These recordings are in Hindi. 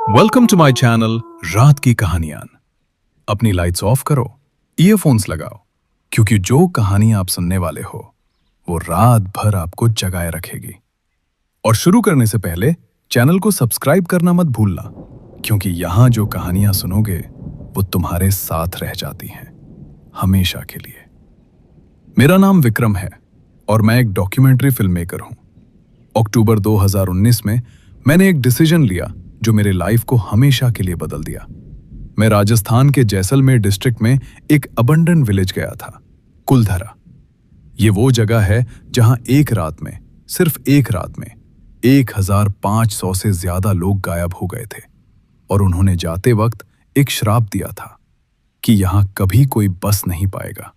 वेलकम टू माय चैनल रात की कहानियां। अपनी लाइट्स ऑफ करो, ईयरफोन्स लगाओ, क्योंकि जो कहानी आप सुनने वाले हो वो रात भर आपको जगाए रखेगी। और शुरू करने से पहले चैनल को सब्सक्राइब करना मत भूलना, क्योंकि यहां जो कहानियां सुनोगे वो तुम्हारे साथ रह जाती हैं हमेशा के लिए। मेरा नाम विक्रम है और मैं एक डॉक्यूमेंट्री फिल्म मेकर हूं। अक्टूबर 2019 में मैंने एक डिसीजन लिया जो मेरे लाइफ को हमेशा के लिए बदल दिया। मैं राजस्थान के जैसलमेर डिस्ट्रिक्ट में एक अबंडन विलेज गया था, कुलधरा। ये वो जगह है जहां एक रात में, सिर्फ एक रात में 1500 से ज्यादा लोग गायब हो गए थे और उन्होंने जाते वक्त एक श्राप दिया था कि यहां कभी कोई बस नहीं पाएगा।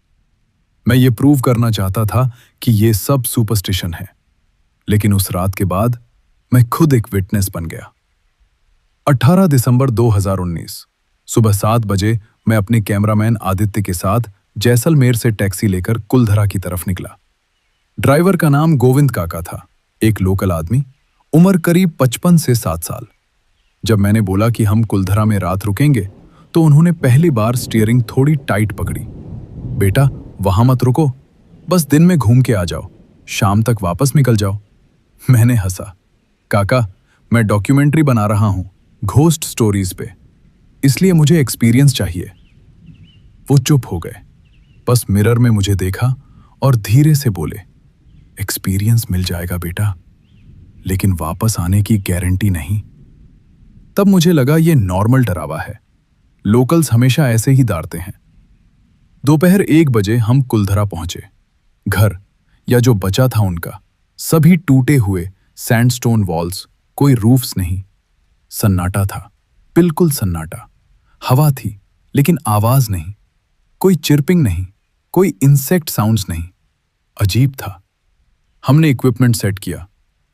मैं ये प्रूव करना चाहता था कि ये सब सुपरस्टिशन है, लेकिन उस रात के बाद मैं खुद एक विटनेस बन गया। 18 दिसंबर 2019 सुबह 7 बजे मैं अपने कैमरामैन आदित्य के साथ जैसलमेर से टैक्सी लेकर कुलधरा की तरफ निकला। ड्राइवर का नाम गोविंद काका था, एक लोकल आदमी, उम्र करीब 55 से 7 साल। जब मैंने बोला कि हम कुलधरा में रात रुकेंगे तो उन्होंने पहली बार स्टीयरिंग थोड़ी टाइट पकड़ी। बेटा, वहां मत रुको, बस दिन में घूम के आ जाओ, शाम तक वापस निकल जाओ। मैंने हंसा, काका मैं डॉक्यूमेंट्री बना रहा हूं घोस्ट स्टोरीज पे, इसलिए मुझे एक्सपीरियंस चाहिए। वो चुप हो गए, बस मिरर में मुझे देखा और धीरे से बोले, एक्सपीरियंस मिल जाएगा बेटा, लेकिन वापस आने की गारंटी नहीं। तब मुझे लगा ये नॉर्मल डरावा है, लोकल्स हमेशा ऐसे ही डरते हैं। दोपहर 1 बजे हम कुलधरा पहुंचे। घर या जो बचा था उनका, सभी टूटे हुए सैंडस्टोन वॉल्स, कोई रूफ्स नहीं। सन्नाटा था, बिल्कुल सन्नाटा। हवा थी लेकिन आवाज नहीं, कोई चिर्पिंग नहीं, कोई इंसेक्ट साउंड्स नहीं। अजीब था। हमने इक्विपमेंट सेट किया,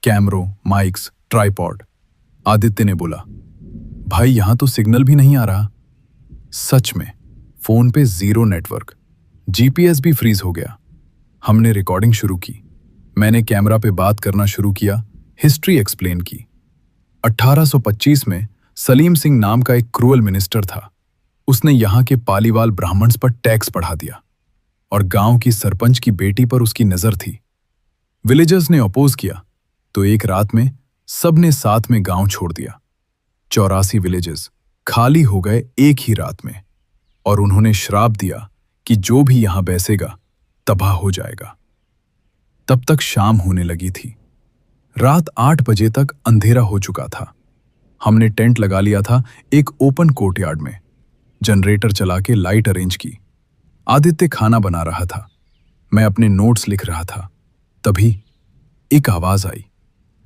कैमरों, माइक्स, ट्राइपॉड। आदित्य ने बोला, भाई यहां तो सिग्नल भी नहीं आ रहा। सच में फोन पे 0 नेटवर्क, जीपीएस भी फ्रीज हो गया। हमने रिकॉर्डिंग शुरू की। मैंने कैमरा पे बात करना शुरू किया, हिस्ट्री एक्सप्लेन की। 1825 में सलीम सिंह नाम का एक क्रूअल मिनिस्टर था। उसने यहां के पालीवाल ब्राह्मण्स पर टैक्स बढ़ा दिया और गांव की सरपंच की बेटी पर उसकी नजर थी। विलेजर्स ने अपोज किया तो एक रात में सबने साथ में गांव छोड़ दिया। 84 विलेजेस खाली हो गए एक ही रात में, और उन्होंने श्राप दिया कि जो भी यहां बैसेगा तबाह हो जाएगा। तब तक शाम होने लगी थी। रात 8 बजे तक अंधेरा हो चुका था। हमने टेंट लगा लिया था एक ओपन कोर्टयार्ड में, जनरेटर चला के लाइट अरेंज की। आदित्य खाना बना रहा था, मैं अपने नोट्स लिख रहा था। तभी एक आवाज आई,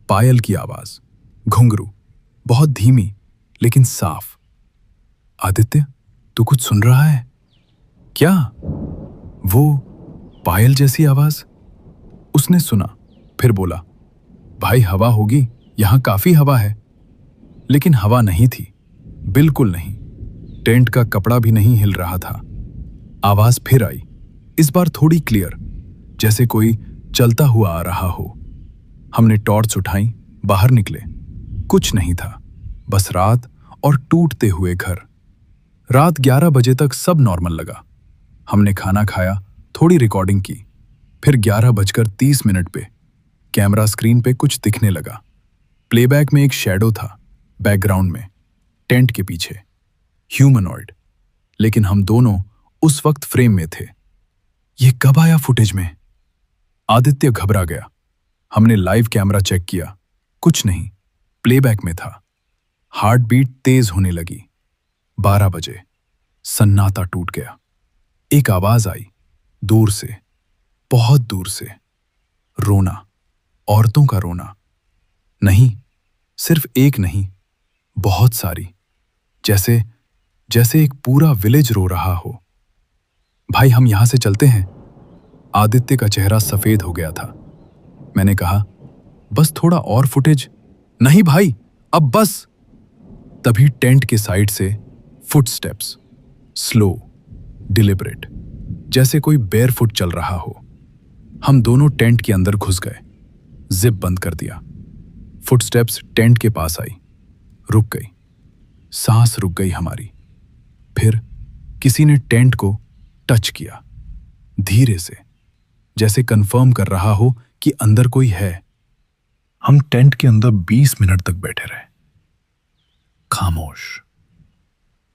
पायल की आवाज, घुंघरू, बहुत धीमी लेकिन साफ। आदित्य, तू कुछ सुन रहा है क्या? वो पायल जैसी आवाज। उसने सुना, फिर बोला, भाई हवा होगी, यहां काफी हवा है। लेकिन हवा नहीं थी, बिल्कुल नहीं। टेंट का कपड़ा भी नहीं हिल रहा था। आवाज फिर आई, इस बार थोड़ी क्लियर, जैसे कोई चलता हुआ आ रहा हो। हमने टॉर्च उठाई, बाहर निकले। कुछ नहीं था, बस रात और टूटते हुए घर। रात 11 बजे तक सब नॉर्मल लगा। हमने खाना खाया, थोड़ी रिकॉर्डिंग की। फिर 11:30 पे कैमरा स्क्रीन पे कुछ दिखने लगा। प्लेबैक में एक शैडो था, बैकग्राउंड में, टेंट के पीछे, ह्यूमनॉइड। लेकिन हम दोनों उस वक्त फ्रेम में थे। ये कब आया फुटेज में? आदित्य घबरा गया। हमने लाइव कैमरा चेक किया, कुछ नहीं, प्लेबैक में था। हार्ट बीट तेज होने लगी। 12 बजे सन्नाटा टूट गया। एक आवाज आई, दूर से, बहुत दूर से, रोना, औरतों का रोना। नहीं, सिर्फ एक नहीं, बहुत सारी, जैसे एक पूरा विलेज रो रहा हो। भाई हम यहां से चलते हैं। आदित्य का चेहरा सफेद हो गया था। मैंने कहा, बस थोड़ा और फुटेज। नहीं भाई, अब बस। तभी टेंट के साइड से फुटस्टेप्स, स्लो, डिलिबरेट, जैसे कोई बेयरफुट चल रहा हो। हम दोनों टेंट के अंदर घुस गए, जिप बंद कर दिया। फुटस्टेप्स टेंट के पास आई, रुक गई। सांस रुक गई हमारी। फिर किसी ने टेंट को टच किया, धीरे से, जैसे कंफर्म कर रहा हो कि अंदर कोई है। हम टेंट के अंदर 20 मिनट तक बैठे रहे, खामोश।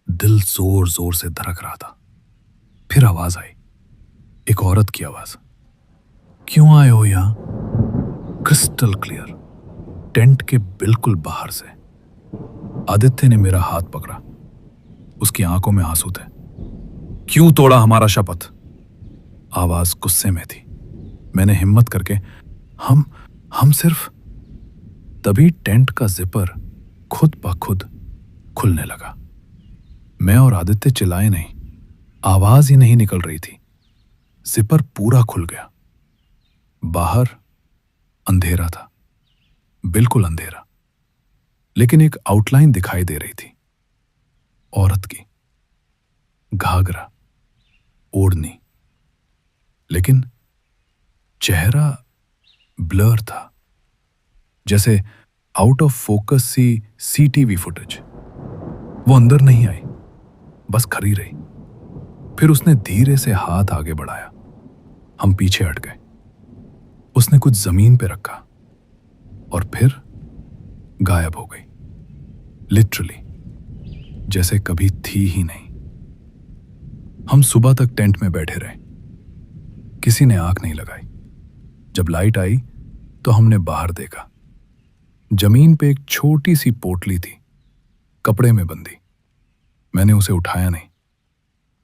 दिल जोर जोर से धड़क रहा था। फिर आवाज आई, एक औरत की आवाज। क्यों आए हो यहां? क्रिस्टल क्लियर, टेंट के बिल्कुल बाहर से। आदित्य ने मेरा हाथ पकड़ा, उसकी आंखों में आंसू थे। क्यों तोड़ा हमारा शपथ? आवाज गुस्से में थी। मैंने हिम्मत करके हम सिर्फ। तभी टेंट का जिपर खुद ब खुद खुलने लगा। मैं और आदित्य चिल्लाए नहीं, आवाज ही नहीं निकल रही थी। जिपर पूरा खुल गया। बाहर अंधेरा था, बिल्कुल अंधेरा, लेकिन एक आउटलाइन दिखाई दे रही थी, औरत की। घाघरा, ओढ़नी, लेकिन चेहरा ब्लर था, जैसे out of focus C CCTV footage. वो अंदर नहीं आई, बस खड़ी रही। फिर उसने धीरे से हाथ आगे बढ़ाया। हम पीछे हट गए। उसने कुछ जमीन पे रखा और फिर गायब हो गई, लिटरली, जैसे कभी थी ही नहीं। हम सुबह तक टेंट में बैठे रहे, किसी ने आंख नहीं लगाई। जब लाइट आई तो हमने बाहर देखा। जमीन पे एक छोटी सी पोटली थी, कपड़े में बंधी। मैंने उसे उठाया नहीं,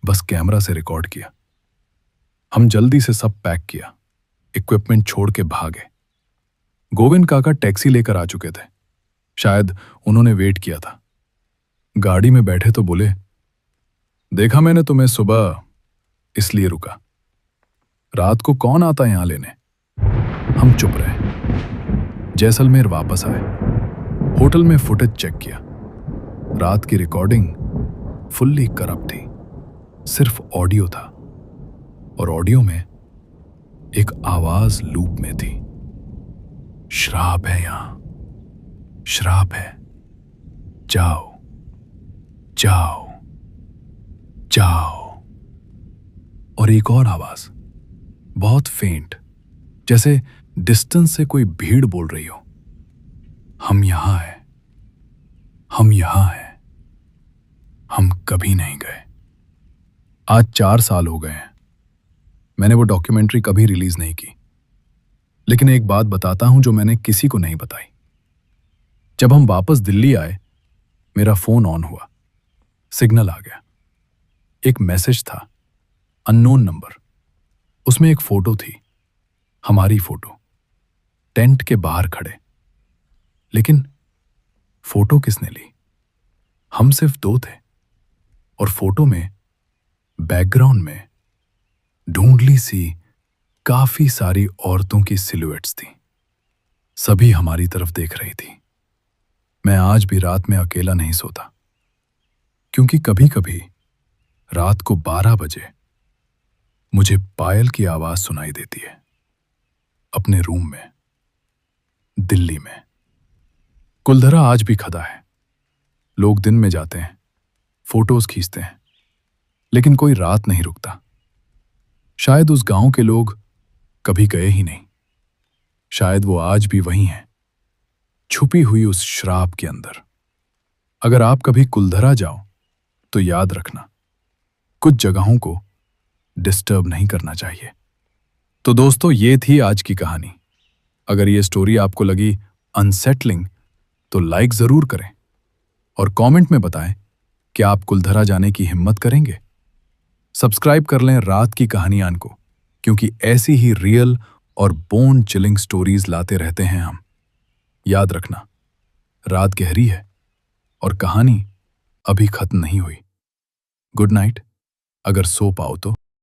बस कैमरा से रिकॉर्ड किया। हम जल्दी से सब पैक किया, इक्विपमेंट छोड़ के भागे। गोविंद काका टैक्सी लेकर आ चुके थे, शायद उन्होंने वेट किया था। गाड़ी में बैठे तो बोले, देखा मैंने तुम्हें सुबह, इसलिए रुका। रात को कौन आता यहां लेने? हम चुप रहे। जैसलमेर वापस आए, होटल में फुटेज चेक किया। रात की रिकॉर्डिंग फुल्ली करप्ट थी, सिर्फ ऑडियो था, और ऑडियो में एक आवाज लूप में थी। श्राप है यहां, श्राप है, जाओ जाओ जाओ। और एक और आवाज, बहुत फेंट, जैसे डिस्टेंस से कोई भीड़ बोल रही हो, हम यहां हैं, हम यहां हैं, हम कभी नहीं गए। आज 4 साल हो गए हैं। मैंने वो डॉक्यूमेंट्री कभी रिलीज नहीं की, लेकिन एक बात बताता हूं जो मैंने किसी को नहीं बताई। जब हम वापस दिल्ली आए, मेरा फोन ऑन हुआ, सिग्नल आ गया। एक मैसेज था, अननोन नंबर। उसमें एक फोटो थी, हमारी फोटो, टेंट के बाहर खड़े। लेकिन फोटो किसने ली? हम सिर्फ 2 थे, और फोटो में बैकग्राउंड में ढूंढली सी काफी सारी औरतों की सिलुएट्स थी। सभी हमारी तरफ देख रही थी। मैं आज भी रात में अकेला नहीं सोता, क्योंकि कभी कभी रात को 12 बजे मुझे पायल की आवाज सुनाई देती है, अपने रूम में, दिल्ली में। कुलधरा आज भी खदा है। लोग दिन में जाते हैं, फोटोज खींचते हैं, लेकिन कोई रात नहीं रुकता। शायद उस गांव के लोग कभी गए ही नहीं। शायद वो आज भी वही हैं, छुपी हुई उस श्राप के अंदर। अगर आप कभी कुलधरा जाओ तो याद रखना, कुछ जगहों को डिस्टर्ब नहीं करना चाहिए। तो दोस्तों, ये थी आज की कहानी। अगर ये स्टोरी आपको लगी अनसेटलिंग तो लाइक जरूर करें, और कमेंट में बताएं कि आप कुलधरा जाने की हिम्मत करेंगे। सब्सक्राइब कर लें रात की कहानियां को, क्योंकि ऐसी ही रियल और बोन चिलिंग स्टोरीज लाते रहते हैं हम। याद रखना, रात गहरी है और कहानी अभी खत्म नहीं हुई। गुड नाइट, अगर सो पाओ तो।